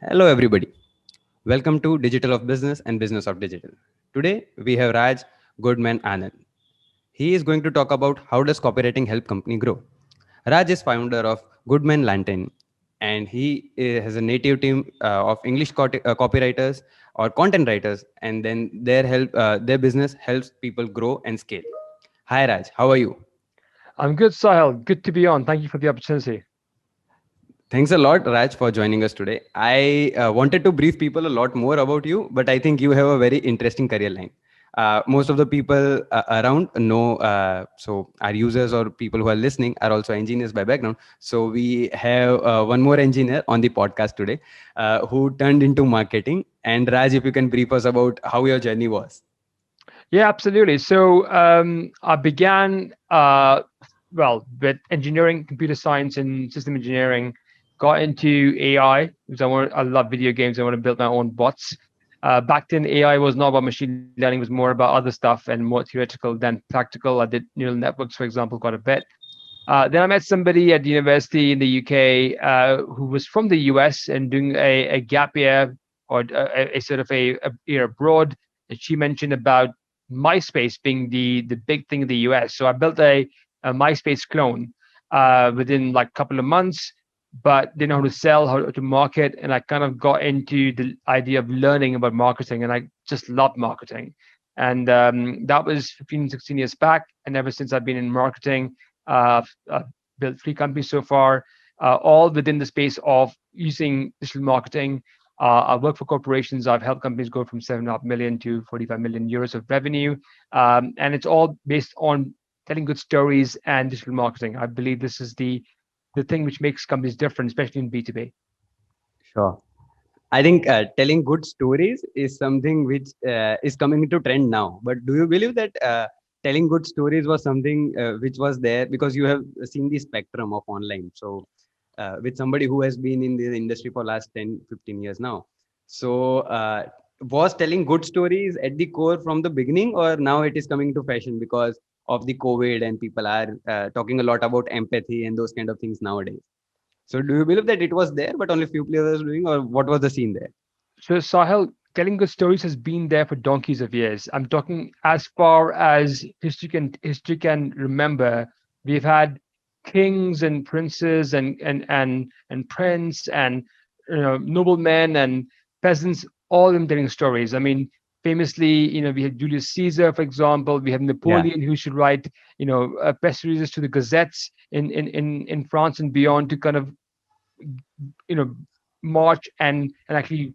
Hello, everybody. Welcome to Digital of Business and Business of Digital. Today, we have Raj Goodman Anand. He is going to talk about how does copywriting help company grow. Raj is founder of Goodman Lantern, and has a native team of English copywriters or content writers, and then their business helps people grow and scale. Hi, Raj. How are you? I'm good, Sahil. Good to be on. Thank you for the opportunity. Thanks a lot, Raj, for joining us today. I wanted to brief people a lot more about you, but I think you have a very interesting career line. Most of the people around know, so our users or people who are listening are also engineers by background. So we have one more engineer on the podcast today who turned into marketing. And Raj, if you can brief us about how your journey was. Yeah, absolutely. So I began, with engineering, computer science, and system engineering. Got into AI because I love video games. I want to build my own bots. Back then, AI was not about machine learning; it was more about other stuff and more theoretical than practical. I did neural networks, for example, quite a bit. Then I met somebody at university in the UK who was from the US and doing a gap year or a sort of a year abroad. And she mentioned about MySpace being the big thing in the US. So I built a MySpace clone within like a couple of months, but didn't know how to sell, how to market. And I kind of got into the idea of learning about marketing, and I just loved marketing. And that was 15, 16 years back. And ever since I've been in marketing, I've built three companies so far, all within the space of using digital marketing. I work for corporations. I've helped companies go from 7.5 million to 45 million euros of revenue. And it's all based on telling good stories and digital marketing. I believe this is the thing which makes companies different, especially in B2B. Sure. I think telling good stories is something which is coming into trend now. But do you believe that telling good stories was something which was there because you have seen the spectrum of online? So, with somebody who has been in the industry for last 10, 15 years now. So, was telling good stories at the core from the beginning, or now it is coming to fashion because of the COVID and people are talking a lot about empathy and those kind of things nowadays? So do you believe that it was there, but only few players were doing, or what was the scene there? So, Sahil, telling good stories has been there for donkeys of years. I'm talking as far as history can remember. We've had kings and princes and prince and noblemen and peasants, all of them telling stories. I mean, famously, we had Julius Caesar, for example. We have Yeah. Napoleon, who should write, press releases to the gazettes in France and beyond to kind of you know march and actually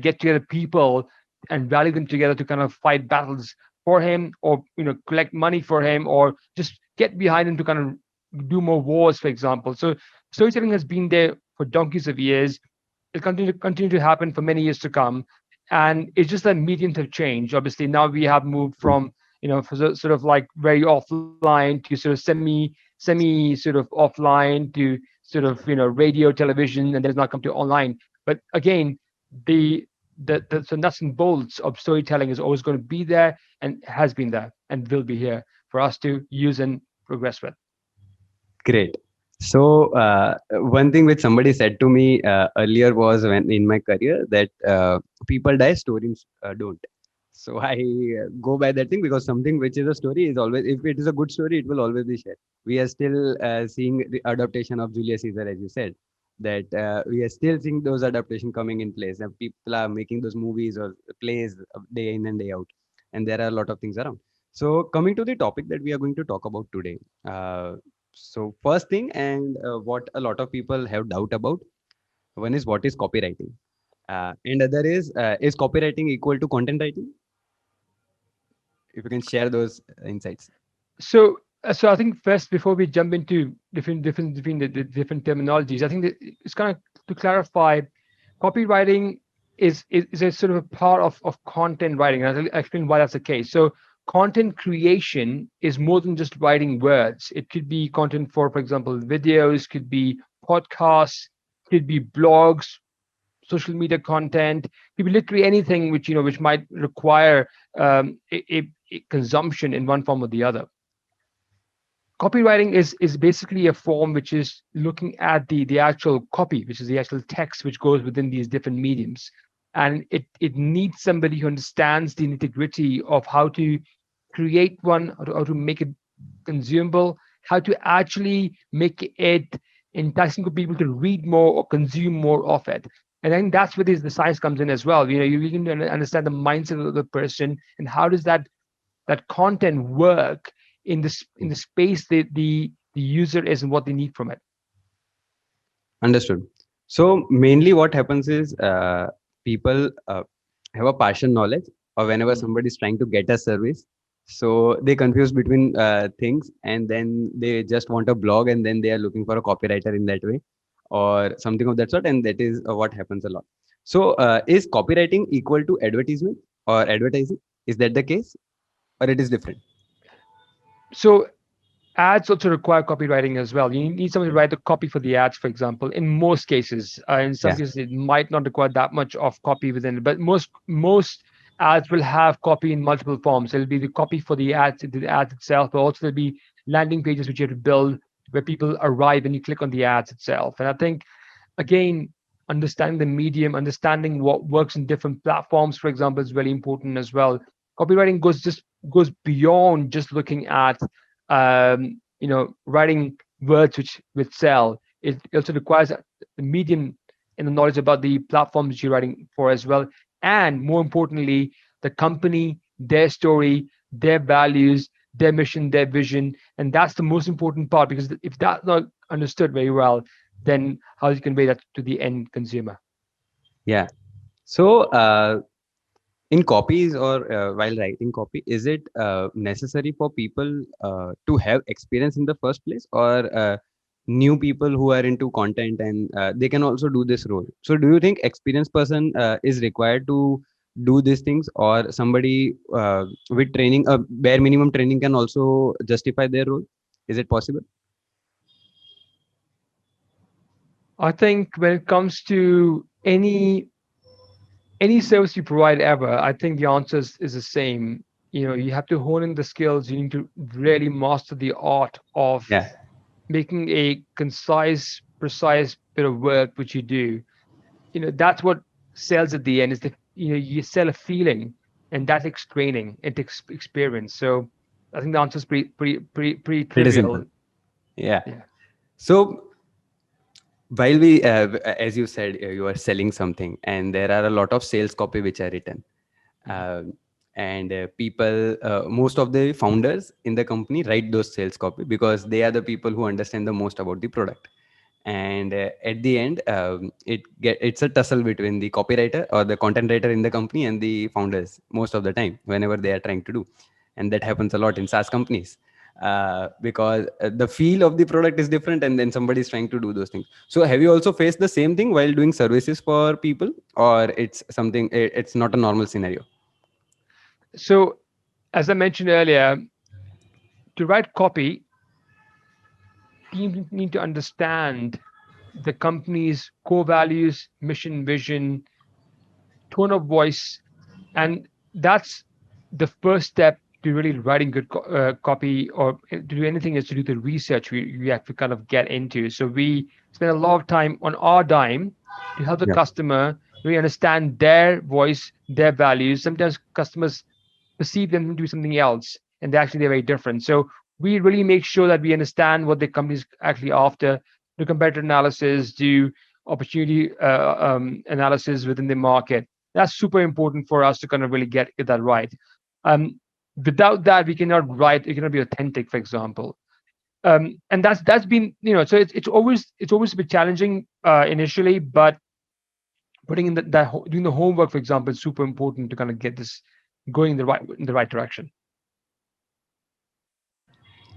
get together people and rally them together to kind of fight battles for him, or collect money for him, or just get behind him to kind of do more wars, for example. So storytelling has been there for donkeys of years. It'll continue to happen for many years to come, and it's just that mediums have changed. Obviously, now we have moved from sort of like very offline to sort of semi sort of offline to sort of radio, television, and then it's now come to online. But again, the nuts and bolts of storytelling is always going to be there, and has been there, and will be here for us to use and progress with. Great. So one thing which somebody said to me earlier was when in my career that people die, stories don't. So I go by that thing because something which is a story is always, if it is a good story, it will always be shared. We are still seeing the adaptation of Julius Caesar, as you said, that we are still seeing those adaptation coming in place. And people are making those movies or plays day in and day out, and there are a lot of things around. So coming to the topic that we are going to talk about today. So first thing, and what a lot of people have doubt about, one is what is copywriting, and other is copywriting equal to content writing? If you can share those insights. So I think first, before we jump into different between the different terminologies, I think that it's kind of to clarify, copywriting is a sort of a part of content writing. And I'll explain why that's the case. So content creation is more than just writing words. It could be content for example, videos, could be podcasts, could be blogs, social media content, could be literally anything which might require a consumption in one form or the other. Copywriting is basically a form which is looking at the actual copy, which is the actual text which goes within these different mediums, and it needs somebody who understands the nitty gritty of how to create one, how to make it consumable, how to actually make it enticing for people to read more or consume more of it. And I think that's where the science comes in as well. You really need to understand the mindset of the person and how does that content work in the space that the user is and what they need from it. Understood. So mainly what happens is people have a partial knowledge, or whenever Mm. somebody is trying to get a service, so they confuse between things, and then they just want a blog, and then they are looking for a copywriter in that way, or something of that sort, and that is what happens a lot. So is copywriting equal to advertisement or advertising? Is that the case, or it is different? So ads also require copywriting as well. You need someone to write the copy for the ads, for example. In most cases, in some Yeah, cases, it might not require that much of copy within it, but most ads will have copy in multiple forms. There'll be the copy for the ads itself, but also there'll be landing pages which you have to build where people arrive and you click on the ads itself. And I think again, understanding the medium, understanding what works in different platforms, for example, is really important as well. Copywriting goes beyond just looking at writing words which sell. It also requires the medium and the knowledge about the platforms you're writing for as well, and more importantly, the company, their story, their values, their mission, their vision, and that's the most important part because if that's not understood very well, then how do you convey that to the end consumer? yeah. So in copies, or while writing copy, is it necessary for people to have experience in the first place, or new people who are into content, and they can also do this role? So do you think experienced person is required to do these things, or somebody with training, a bare minimum training, can also justify their role? Is it possible? I think when it comes to any service you provide ever, I think the answer is the same. You have to hone in the skills. You need to really master the art of Yeah, making a concise, precise bit of work which you do. That's what sells at the end is you sell a feeling, and that takes training, it takes experience. So I think the answer is pretty pretty simple. trivial. Yeah. Yeah. So while we as you said, you are selling something, and there are a lot of sales copy which are written, Mhm. and people, most of the founders in the company write those sales copy because they are the people who understand the most about the product. And at the end, it's a tussle between the copywriter or the content writer in the company and the founders most of the time whenever they are trying to do. And that happens a lot in SaaS companies, because the feel of the product is different, and then somebody is trying to do those things. So have you also faced the same thing while doing services for people, or it's something, it's not a normal scenario? So as I mentioned earlier, to write copy, teams need to understand the company's core values, mission, vision, tone of voice, and that's the first step to really writing good copy, or to do anything is to do the research we have to kind of get into. So we spend a lot of time on our dime to help the Yeah. customer really understand their voice, their values. Sometimes customers perceive them to do something else, and they're very different. So we really make sure that we understand what the company's actually after, do competitor analysis, do opportunity analysis within the market. That's super important for us to kind of really get that right. Um, Without that, we cannot write. It cannot be authentic, for example. And that's been so it's always a bit challenging initially, but putting in doing the homework, for example, is super important to kind of get this going in the right direction.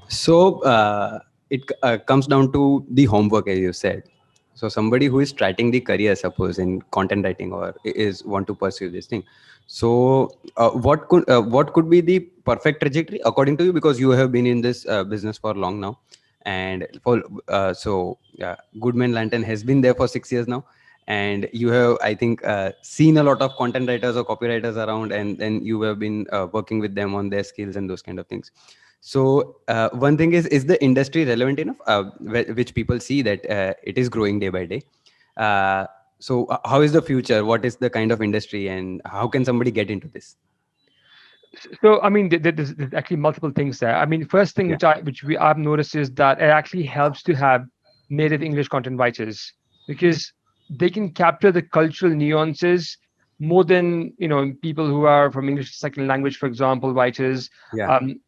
So it comes down to the homework, as you said. So somebody who is starting the career, suppose in content writing, or is want to pursue this thing. So what could be the perfect trajectory according to you? Because you have been in this business for long now, and for Goodman Lantern has been there for 6 years now, and you have, I think, seen a lot of content writers or copywriters around, and then you have been working with them on their skills and those kind of things. So one thing is the industry relevant enough, which people see that it is growing day by day. uh, so how is the future? What is the kind of industry, and how can somebody get into this? So, I mean, there's actually multiple things there. I mean, first thing Yeah. I've noticed is that it actually helps to have native English content writers, because they can capture the cultural nuances more than people who are from English as a second language, for example, writers. Yeah. Um,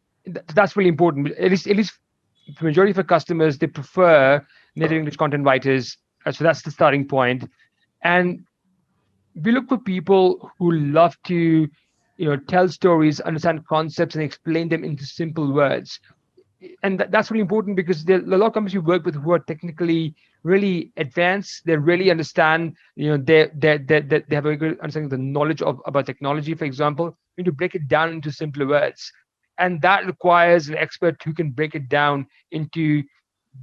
that's really important. At least the majority of our customers, they prefer native English content writers. So that's the starting point. And we look for people who love to tell stories, understand concepts, and explain them into simple words. And that's really important, because there are a lot of companies you work with who are technically really advanced. They really understand, they have a good understanding of the knowledge of about technology, for example. You need to break it down into simpler words, and that requires an expert who can break it down into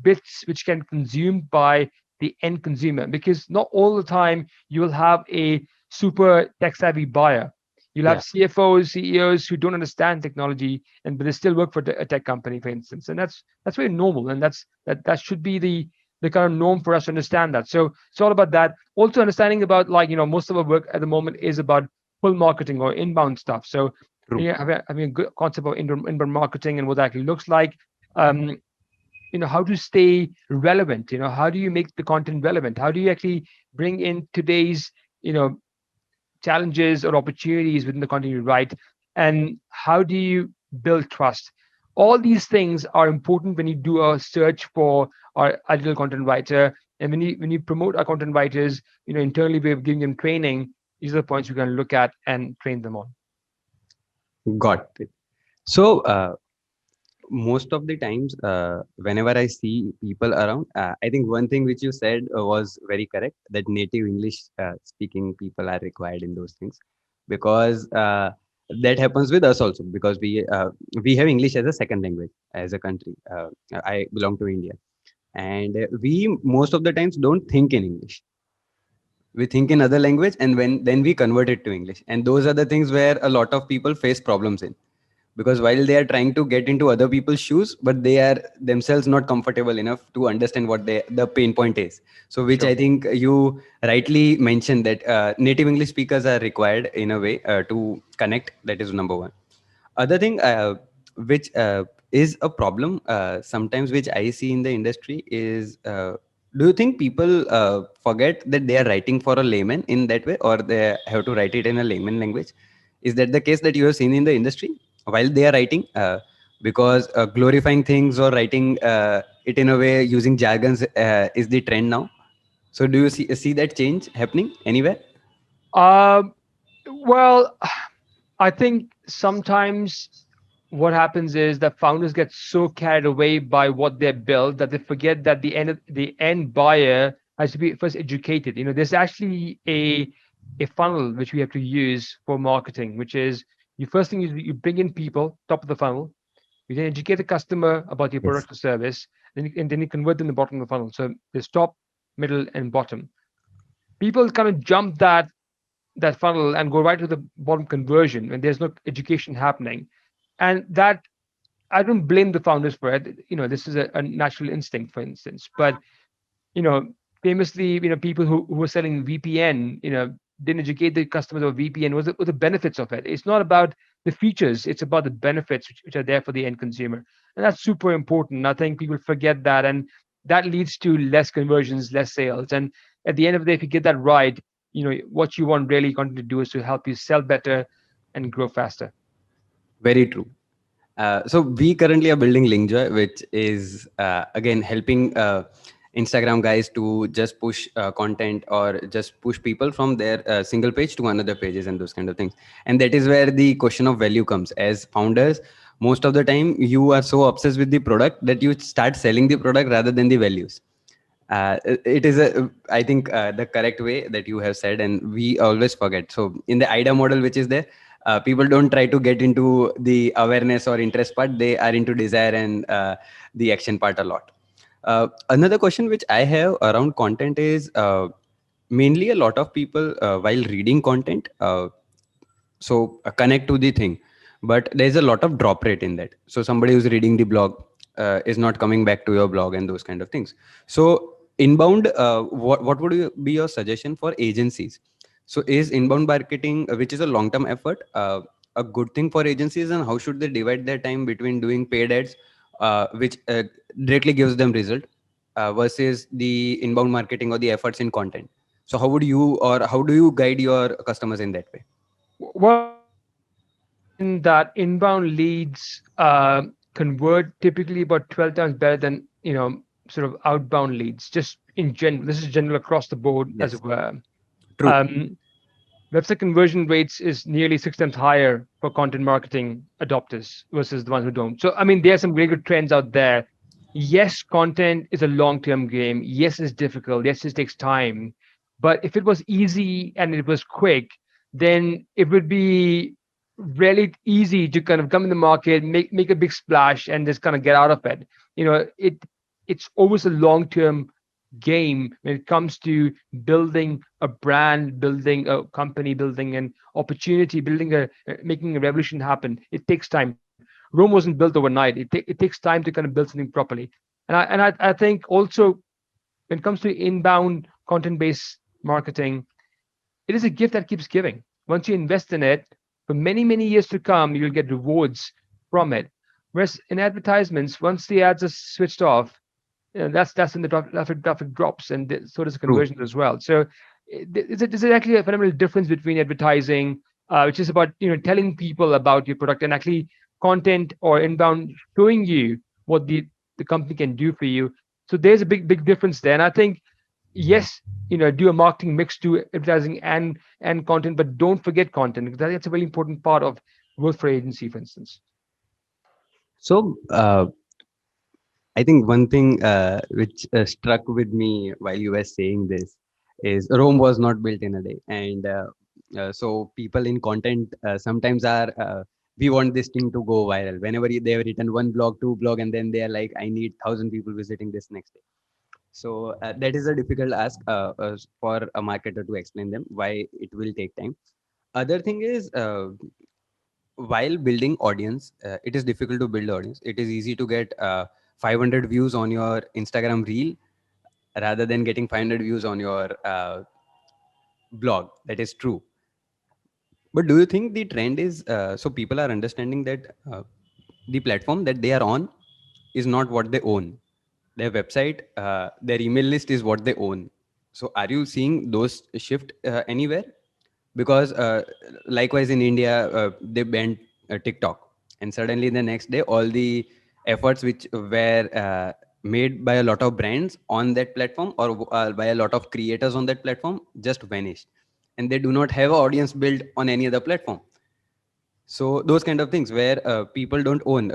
bits which can be consumed by the end consumer, because not all the time you will have a super tech savvy buyer. You'll have Yeah. CFOs, CEOs who don't understand technology, and but they still work for a tech company, for instance. And that's very normal, and that should be the kind of norm for us to understand that. So it's all about that. Also understanding about, like, most of our work at the moment is about pull marketing or inbound stuff. So True. having a good concept of inbound marketing and what that actually looks like. Um, how to stay relevant. How do you make the content relevant? How do you actually bring in today's you know challenges or opportunities within the content you write, and how do you build trust? All these things are important when you do a search for our ideal content writer, and when you promote our content writers, internally we're giving them training. These are the points we can look at and train them on. Got it. So most of the times, whenever I see people around, I think one thing which you said was very correct, that native English speaking people are required in those things, because that happens with us also, because we have English as a second language as a country. I belong to India, and we most of the times don't think in English. We think in other language, and when then we convert it to English, and those are the things where a lot of people face problems in, because while they are trying to get into other people's shoes, but they are themselves not comfortable enough to understand what the pain point is. So which I Sure. think you rightly mentioned, that native English speakers are required in a way to connect. That is number one. Other thing, which is a problem sometimes, which I see in the industry, is do you think people forget that they are writing for a layman in that way, or they have to write it in a layman language? Is that the case that you have seen in the industry while they are writing? Because glorifying things or writing it in a way using jargons is the trend now. So do you see that change happening anywhere? um, well, I think sometimes what happens is that founders get so carried away by what they build that they forget that the end buyer has to be first educated. There's actually a funnel which we have to use for marketing, which is, you first thing is you bring in people, top of the funnel. You then educate the customer about your Yes. product or service, and then you convert them to the bottom of the funnel. So there's top, middle, and bottom. People kind of jump that funnel and go right to the bottom conversion when there's no education happening. And that, I don't blame the founders for it. This is a natural instinct, for instance. But you know, famously, people who were selling VPN, didn't educate the customers of VPN, what the benefits of it. It's not about the features, it's about the benefits which are there for the end consumer. And that's super important. I think people forget that, and that leads to less conversions, less sales. And at the end of the day, if you get that right, what you want really going to do is to help you sell better and grow faster. Very true. So we currently are building Linkjoy, which is again helping Instagram guys to just push content, or just push people from their single page to another pages and those kind of things. And that is where the question of value comes. As founders, most of the time you are so obsessed with the product that you start selling the product rather than the values. It is I think the correct way that you have said, and we always forget. So in the ida model which is there, people don't try to get into the awareness or interest part. They are into desire and the action part a lot. Another question which I have around content is, mainly a lot of people while reading content, connect to the thing, but there's a lot of drop rate in that. So somebody who's reading the blog is not coming back to your blog and those kind of things. So inbound, what would be your suggestion for agencies? So is inbound marketing, which is a long term effort, a good thing for agencies, and how should they divide their time between doing paid ads, which directly gives them result, versus the inbound marketing or the efforts in content? So how would you, or how do you guide your customers in that way? Well, I find that inbound leads convert typically about 12 times better than, sort of outbound leads. Just in general, this is general across the board, as Yes, it were. true. Um, Website conversion rates is nearly 6 times higher for content marketing adopters versus the ones who don't. So, I mean, there are some really good trends out there. Yes, content is a long-term game. Yes, it's difficult. Yes, it takes time. But if it was easy and it was quick, then it would be really easy to kind of come in the market, make a big splash, and just kind of get out of it. It's always a long-term game when it comes to building a brand, building a company, building an opportunity, building making a revolution happen. It takes time. Rome wasn't built overnight. It takes time to kind of build something properly. And I think also when it comes to inbound content based marketing, it is a gift that keeps giving. Once you invest in it, for many, many years to come, you'll get rewards from it. Whereas in advertisements, once the ads are switched off, that's when the traffic drops, and so does the True. conversion as well. So there's actually a fundamental difference between advertising, which is about telling people about your product, and actually content or inbound showing you what the company can do for you. So there's a big difference there, and I think yes, do a marketing mix to advertising and content, but don't forget content, because I think that's a very important part of growth for agency, for instance. So I think one thing which struck with me while you were saying this is Rome was not built in a day, and so people in content sometimes are. We want this thing to go viral. Whenever they have written one blog, two blog, and then they are like, "I need 1,000 people visiting this next day." So that is a difficult ask for a marketer to explain them why it will take time. Other thing is, while building audience, it is difficult to build audience. It is easy to get 500 views on your Instagram reel rather than getting 500 views on your blog. That is true. But do you think the trend is, so people are understanding that the platform that they are on is not what they own? Their website, their email list is what they own. So are you seeing those shift anywhere? Because likewise in India, they banned TikTok, and suddenly the next day all the efforts which were made by a lot of brands on that platform, or by a lot of creators on that platform, just vanished, and they do not have an audience built on any other platform. So those kind of things where people don't own,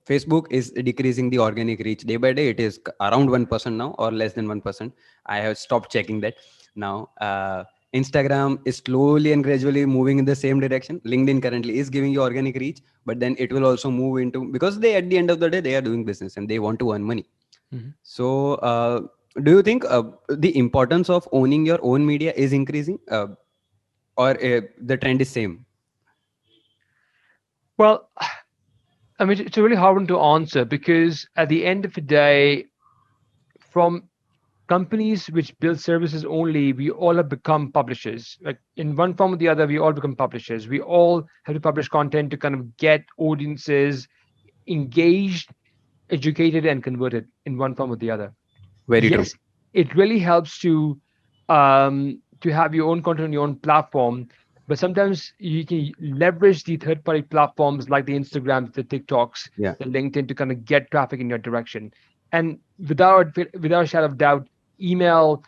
Facebook is decreasing the organic reach day by day. It is around 1% now, or less than 1%. I have stopped checking that now. Instagram is slowly and gradually moving in the same direction. LinkedIn currently is giving you organic reach, but then it will also move into, because they, at the end of the day, they are doing business and they want to earn money. Mhm. So do you think the importance of owning your own media is increasing, or the trend is same? Well, I mean, it's a really hard one to answer, because at the end of the day, from companies which build services only, we all have become publishers. Like in one form or the other, we all become publishers. We all have to publish content to kind of get audiences engaged, educated, and converted in one form or the other. Very true. Yes, it really helps to have your own content on your own platform, but sometimes you can leverage the third party platforms like the Instagrams, the TikToks, Yeah. the LinkedIn to kind of get traffic in your direction. And without a shadow of doubt, email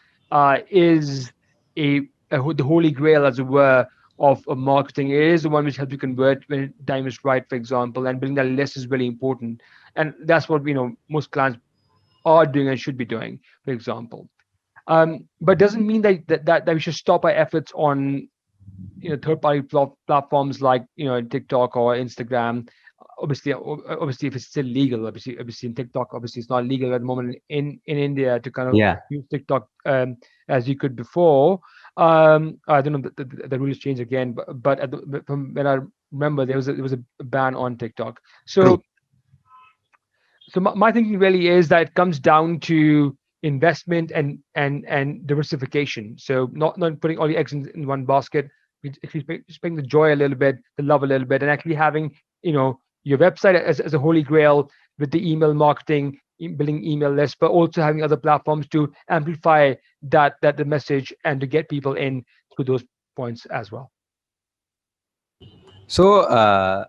is the holy grail, as it were, of marketing. It is the one which helps you convert when time is right, for example, and building that list is really important. And that's what most clients are doing and should be doing, for example. But doesn't mean that we should stop our efforts on third-party platforms like TikTok or Instagram. Obviously, if it's still legal, obviously in TikTok, obviously it's not legal at the moment in India to kind of Yeah. use TikTok as you could before. I don't know, the rules changed again, but from when I remember, there was a ban on TikTok. True. So my thinking really is that it comes down to investment and diversification. So not putting all your eggs in one basket. Actually spreading the joy a little bit, the love a little bit, and actually having your website as a holy grail with the email marketing, building email lists, but also having other platforms to amplify that the message and to get people in through those points as well. So,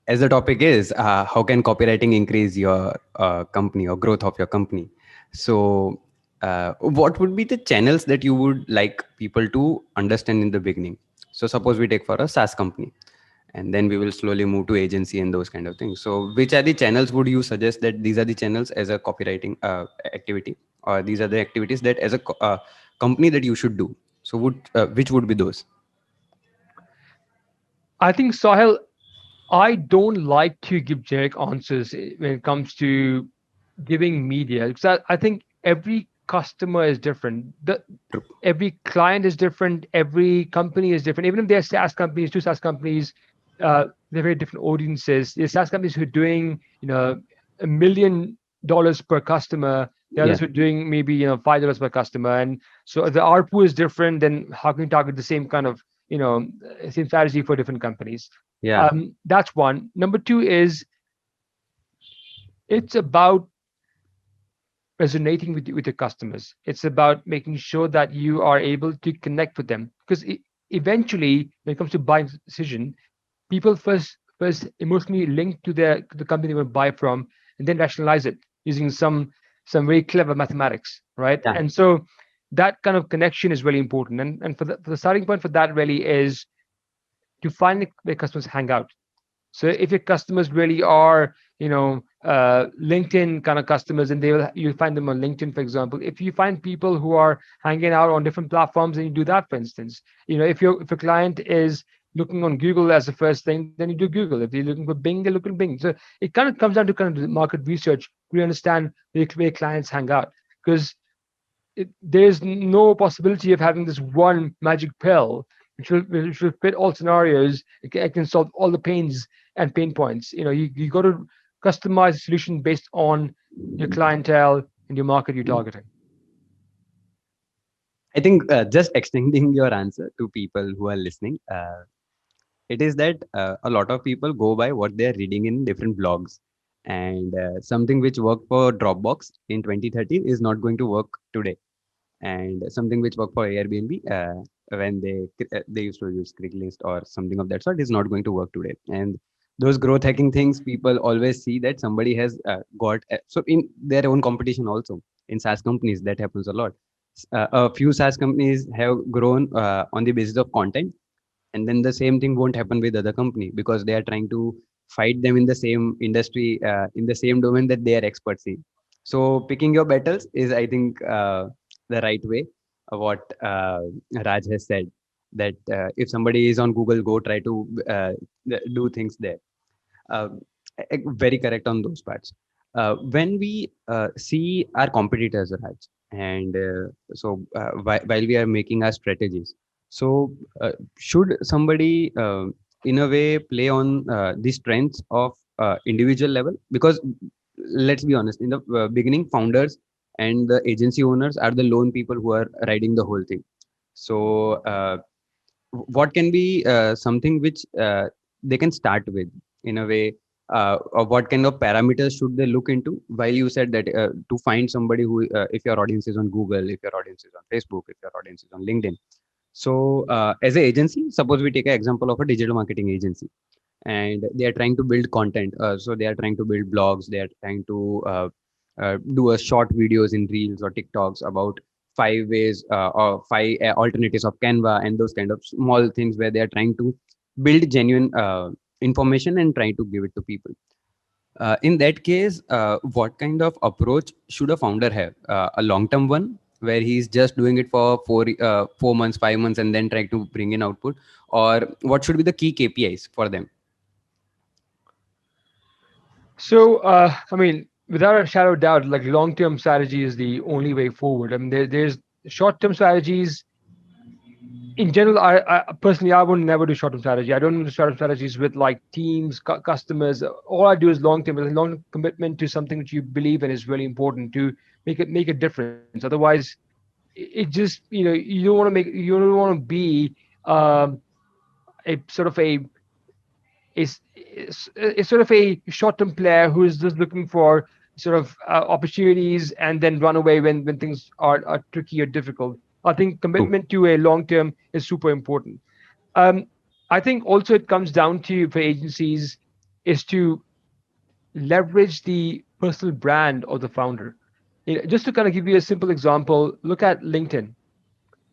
as the topic is, how can copywriting increase your company or growth of your company? So, what would be the channels that you would like people to understand in the beginning? So, suppose we take for a SaaS company, and then we will slowly move to agency and those kind of things. So, which are the channels would you suggest that these are the channels as a copywriting activity, or these are the activities that as a company that you should do? So, which would be those? I think, Sahil, I don't like to give generic answers when it comes to giving media, because I think every customer is different. True. Every client is different. Every company is different. Even if they're SaaS companies, two SaaS companies, they're very different audiences. There's SaaS companies who are doing, $1 million per customer. The Yeah. others who are doing maybe, $5 per customer. And so the ARPU is different. Then how can you target the same kind of, same strategy for different companies? Yeah. That's one. Number two is it's about resonating with your customers. It's about making sure that you are able to connect with them, because eventually, when it comes to buying decision, people first emotionally link to the company they want to buy from, and then rationalize it using some very clever mathematics, right? Yeah. And so that kind of connection is really important. And for the starting point for that really is to find where customers hang out. So if your customers really are, LinkedIn kind of customers, and you find them on LinkedIn, for example. If you find people who are hanging out on different platforms, and you do that, for instance. If your client is looking on Google as the first thing, then you do Google. If they're looking for Bing, they look at Bing. So it kind of comes down to kind of the market research. We understand where clients hang out, because there's no possibility of having this one magic pill which will fit all scenarios. It can solve all the pains and pain points. You got to customize a solution based on your clientele and your market you're targeting. I think just extending your answer to people who are listening, it is that a lot of people go by what they are reading in different blogs, and something which worked for Dropbox in 2013 is not going to work today, and something which worked for Airbnb when they used to use Craigslist or something of that sort is not going to work today. And those growth hacking things, people always see that somebody has got so in their own competition also in SaaS companies that happens a lot. A few SaaS companies have grown on the basis of content, and then the same thing won't happen with other company because they are trying to fight them in the same industry, in the same domain that they are experts in. So picking your battles is, I think, the right way. What Raj has said, that if somebody is on Google, go try to do things there. uh, Very correct on those parts. When we see our competitors, Raj, and while we are making our strategies, so should somebody in a way play on the strengths of individual level? Because let's be honest, in the beginning, founders and the agency owners are the lone people who are riding the whole thing. So what can be something which they can start with in a way, or what kind of parameters should they look into? While you said that to find somebody who, if your audience is on Google, if your audience is on Facebook, if your audience is on LinkedIn. So as an agency, suppose we take an example of a digital marketing agency, and they are trying to build content. So they are trying to build blogs, they are trying to do a short videos in reels or TikToks about 5 ways or 5 alternatives of Canva, and those kind of small things where they are trying to build genuine information and try to give it to people. In that case, what kind of approach should a founder have? A long term one, where he's just doing it for 4 months, 5 months, and then trying to bring in output? Or what should be the key KPIs for them? So, I mean, without a shadow of doubt, like long-term strategy is the only way forward. I mean, there's short-term strategies. In general, I personally, I would never do short-term strategy. I don't do short-term strategies with like teams, customers. All I do is long-term, with a long commitment to something which you believe in is really important to make a difference. Otherwise, it just, you don't want to be um, a sort of a sort of a short-term player who is just looking for sort of opportunities and then run away when things are tricky or difficult. I think True. commitment to a long term is super important. Um, I think also it comes down to for agencies is to leverage the personal brand of the founder. Just to kind of give you a simple example, look at LinkedIn.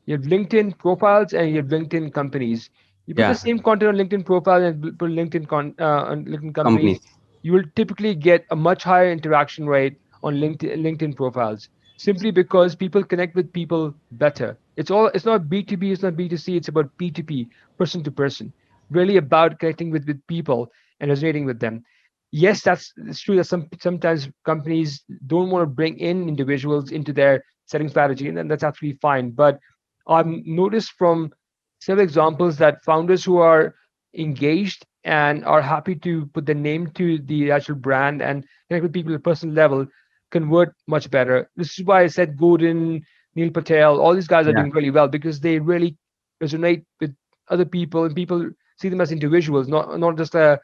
You have LinkedIn profiles and you have LinkedIn companies. You put the Yeah. same content on LinkedIn profile and put on LinkedIn companies. Companies. You will typically get a much higher interaction rate on LinkedIn profiles simply because people connect with people better. It's not B2B, it's not B2C, it's about P2P, person to person. Really about connecting with people and resonating with them. Yes, it's true that sometimes companies don't want to bring in individuals into their setting strategy, and then that's absolutely fine. But I've noticed from several examples that founders who are engaged and are happy to put their name to the actual brand and connect with people at a personal level convert much better. This is why I said Gordon, Neil Patel, all these guys are Yeah. doing really well because they really resonate with other people and people see them as individuals, not just a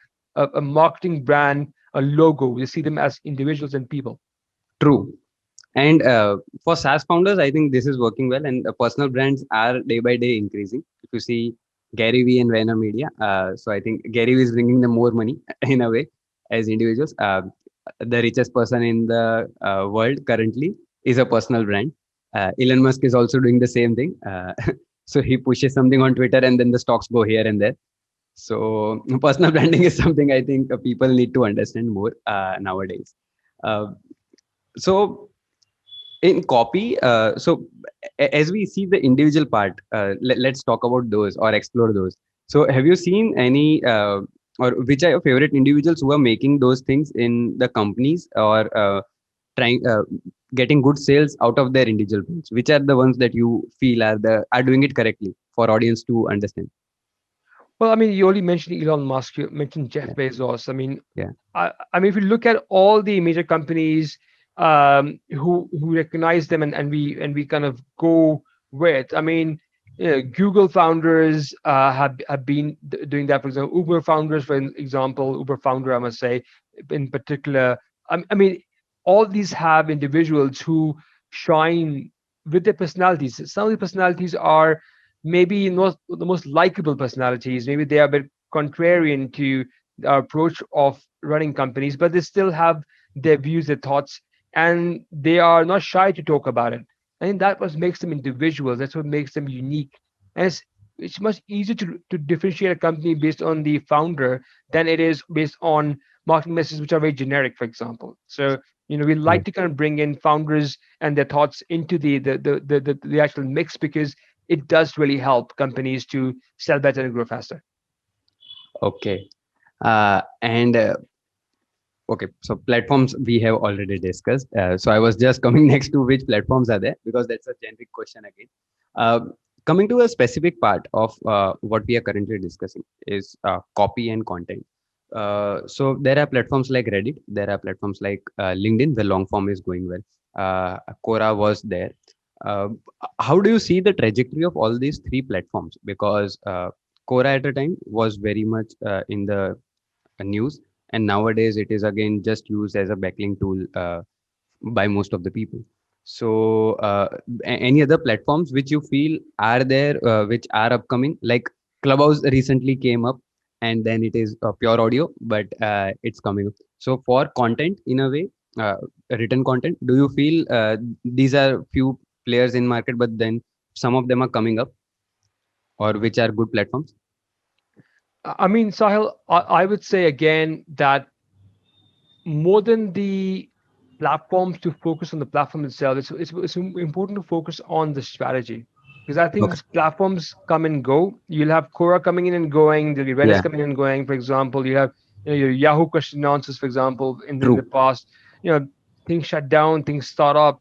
marketing brand, a logo. They see them as individuals and people. True. And for SaaS founders, I think this is working well, and personal brands are day by day increasing. If you see Gary Vee and Vayner Media, so I think Gary Vee is bringing them more money in a way as individuals. The richest person in the world currently is a personal brand. Elon Musk is also doing the same thing. So he pushes something on Twitter, and then the stocks go here and there. So personal branding is something I think people need to understand more nowadays. Uh, so in copy, as we see the individual part, let's talk about those or explore those. So have you seen any or which are your favorite individuals who are making those things in the companies, or trying getting good sales out of their individual brands? Which are the ones that you feel are doing it correctly for audience to understand? Well, I mean, you only mentioned Elon Musk, you mentioned Jeff Yeah. Bezos. I mean, Yeah. I mean, if you look at all the major companies who recognize them and we kind of go with, I mean, Google founders have been doing that. For example, Uber founders, for example, Uber founder, I must say, in particular. I mean, all these have individuals who shine with their personalities. Some of the personalities are maybe not the most likable personalities. Maybe they are a bit contrarian to the approach of running companies, but they still have their views, their thoughts, and they are not shy to talk about it. I think that what makes them individuals. That's what makes them unique. And it's much easier to differentiate a company based on the founder than it is based on marketing messages which are very generic, for example. So we like Right. to kind of bring in founders and their thoughts into the actual mix because it does really help companies to sell better and grow faster. Okay. And Okay, so platforms we have already discussed. So I was just coming next to which platforms are there, because that's a generic question again. Uh, Coming to a specific part of what we are currently discussing is copy and content. So there are platforms like Reddit, there are platforms like LinkedIn, where long form is going well. Quora was there. Uh, how do you see the trajectory of all these three platforms? Because Quora at a time was very much in the news, and nowadays it is again just used as a backlink tool by most of the people. So any other platforms which you feel are there, which are upcoming, like Clubhouse recently came up, and then it is pure audio, but it's coming up. So for content, in a way, uh, written content, do you feel these are few players in market, but then some of them are coming up, or which are good platforms? I mean, Sahil, I would say again that more than the platforms to focus on the platform itself. It's important to focus on the strategy, because I think Okay. these platforms come and go. You'll have Quora coming in and going. There'll be Redis Yeah. coming in and going. For example, you have, your Yahoo question and answers. For example, in the True. past, you know things shut down, things start up.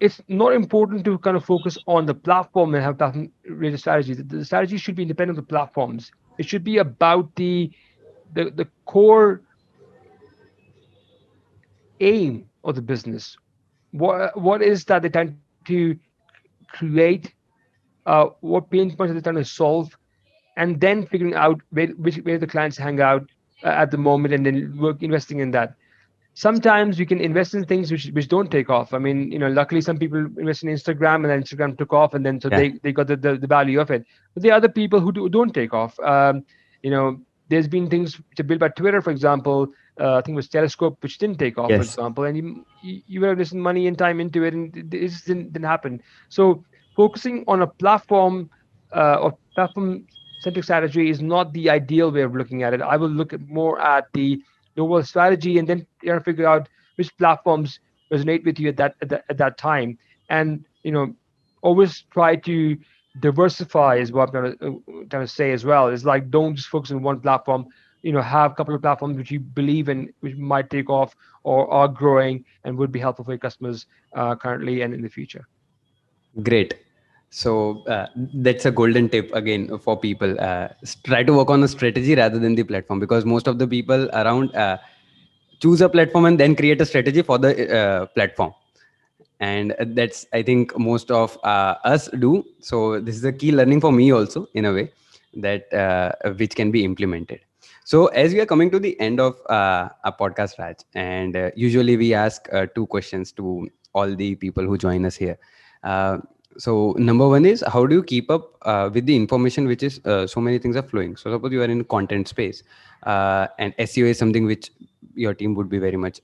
It's not important to kind of focus on the platform and have platform related strategies. The strategy should be independent of the platforms. It should be about the core aim of the business. What is that they're trying to create? What pain points are they trying to solve? And then figuring out where the clients hang out at the moment, and then investing in that. Sometimes we can invest in things which don't take off. I mean, luckily some people invest in Instagram, and then Instagram took off, and then so Yeah. they got the value of it. But there are other people who don't take off. You know, there's been things which are built by Twitter, for example. I think it was Telescope, which didn't take off, for Yes. example, and you would have listened money and time into it, and it just didn't happen. So focusing on a platform or platform centric strategy is not the ideal way of looking at it. I will look at more at the overall strategy, and then figure out which platforms resonate with you at that time. And always try to diversify is what I'm trying to say as well. It's like, don't just focus on one platform. Have a couple of platforms which you believe in, which might take off or are growing and would be helpful for your customers currently and in the future. Great. So that's a golden tip again for people. Try to work on a strategy rather than the platform, because most of the people around choose a platform and then create a strategy for the platform. And that's, I think, most of us do. So this is a key learning for me also, in a way, that which can be implemented. So as we are coming to the end of our podcast, Raj, and usually we ask two questions to all the people who join us here. uh, so number one is, how do you keep up with the information which is so many things are flowing? So suppose you are in content space, and SEO is something which your team would be very much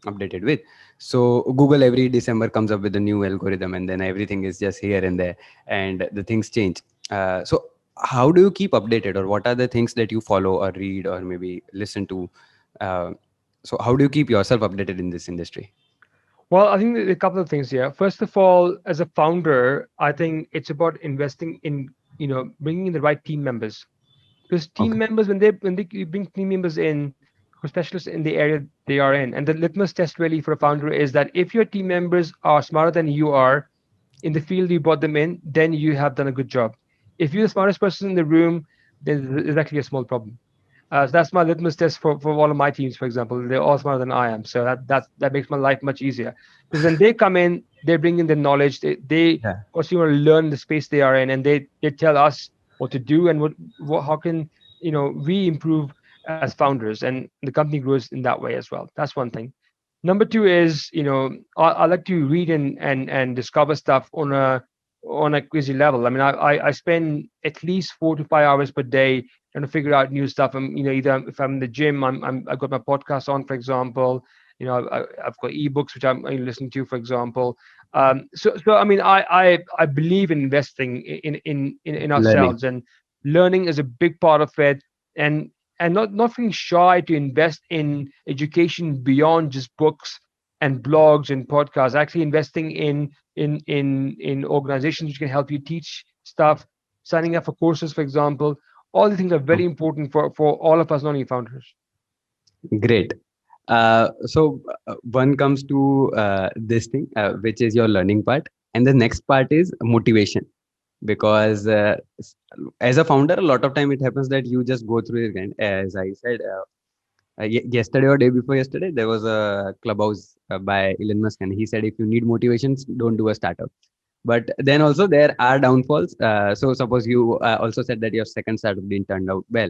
updated with. So Google every December comes up with a new algorithm, and then everything is just here and there, and the things change. So how do you keep updated, or what are the things that you follow or read or maybe listen to? uh, so how do you keep yourself updated in this industry? Well, I think there are a couple of things here. First of all, as a founder, I think it's about investing in, bringing in the right team members. Because team Okay. members, when they bring team members in who are specialists in the area they are in, and the litmus test really for a founder is that if your team members are smarter than you are in the field you brought them in, then you have done a good job. If you're the smartest person in the room, then there's actually a small problem. So that's my litmus test for all of my teams, for example. They're all smarter than I am. So that makes my life much easier. Because when they come in, they bring in the knowledge. They Yeah. of course, want to learn the space they are in, and they tell us what to do, and what how can we improve as founders, and the company grows in that way as well. That's one thing. Number two is, I like to read and discover stuff on a crazy level. I mean, I spend at least 4 to 5 hours per day trying to figure out new stuff. Either if I'm in the gym, I've got my podcast on, for example. I've got ebooks which I'm listening to, for example. So I mean, I believe in investing in Learning. ourselves, and learning is a big part of it. And not feeling shy to invest in education beyond just books and blogs and podcasts. Actually investing in organizations which can help you teach stuff, signing up for courses, for example. All these things are very important for all of us, not only founders. Great. So one comes to this thing, which is your learning part, and the next part is motivation. Because as a founder, a lot of time it happens that you just go through it. And as I said, yesterday or day before yesterday, there was a clubhouse by Elon Musk, and he said, if you need motivations, don't do a startup. But then also there are downfalls. So suppose you also said that your second startup didn't turn out well,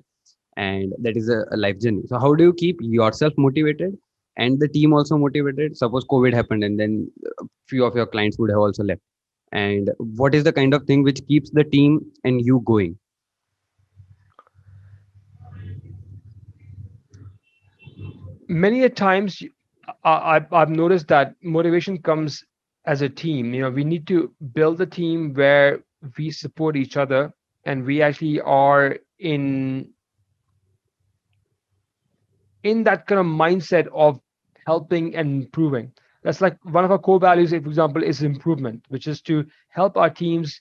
and that is a life journey. So how do you keep yourself motivated and the team also motivated? Suppose COVID happened, and then few of your clients would have also left. And what is the kind of thing which keeps the team and you going? Many a times, I've noticed that motivation comes as a team. We need to build a team where we support each other, and we actually are in that kind of mindset of helping and improving. That's like one of our core values, for example, is improvement, which is to help our teams,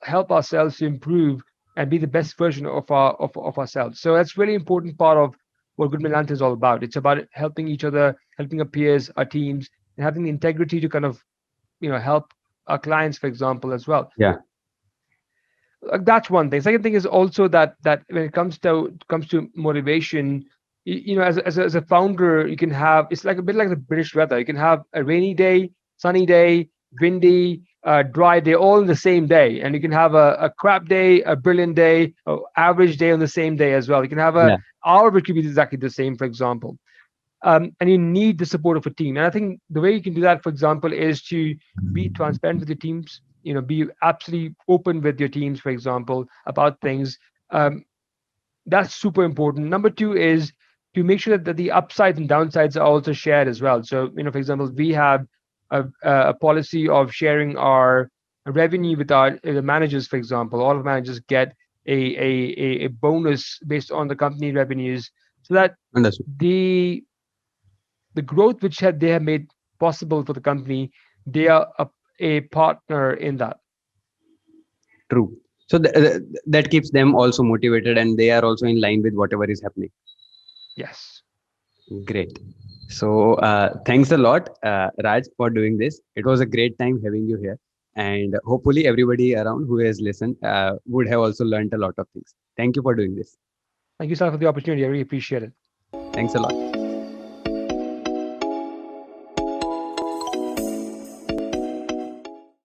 help ourselves to improve and be the best version of ourselves. So that's really important part of what Goodman Lantern is all about. It's about helping each other, helping our peers, our teams, and having the integrity to kind of help our clients, for example, as well. Yeah. That's one thing. Second thing is also that when it comes to motivation, as a founder, you can have, it's like a bit like the British weather. You can have a rainy day, sunny day, windy, dry day, all in the same day, and you can have a crap day, a brilliant day, a average day on the same day as well. You can have a Yeah. hour which could be exactly the same, for example. And you need the support of a team. And I think the way you can do that, for example, is to be transparent with your teams. Be absolutely open with your teams, for example, about things. Um, that's super important. Number two is to make sure that the upsides and downsides are also shared as well. So, for example, we have a policy of sharing our revenue with our managers, for example. All of managers get a bonus based on the company revenues, so that Understood. the the growth which they have made possible for the company, they are a partner in that. True. So that keeps them also motivated, and they are also in line with whatever is happening. Yes. Great. So thanks a lot, Raj, for doing this. It was a great time having you here. And hopefully, everybody around who has listened would have also learned a lot of things. Thank you for doing this. Thank you, sir, for the opportunity. I really appreciate it. Thanks a lot.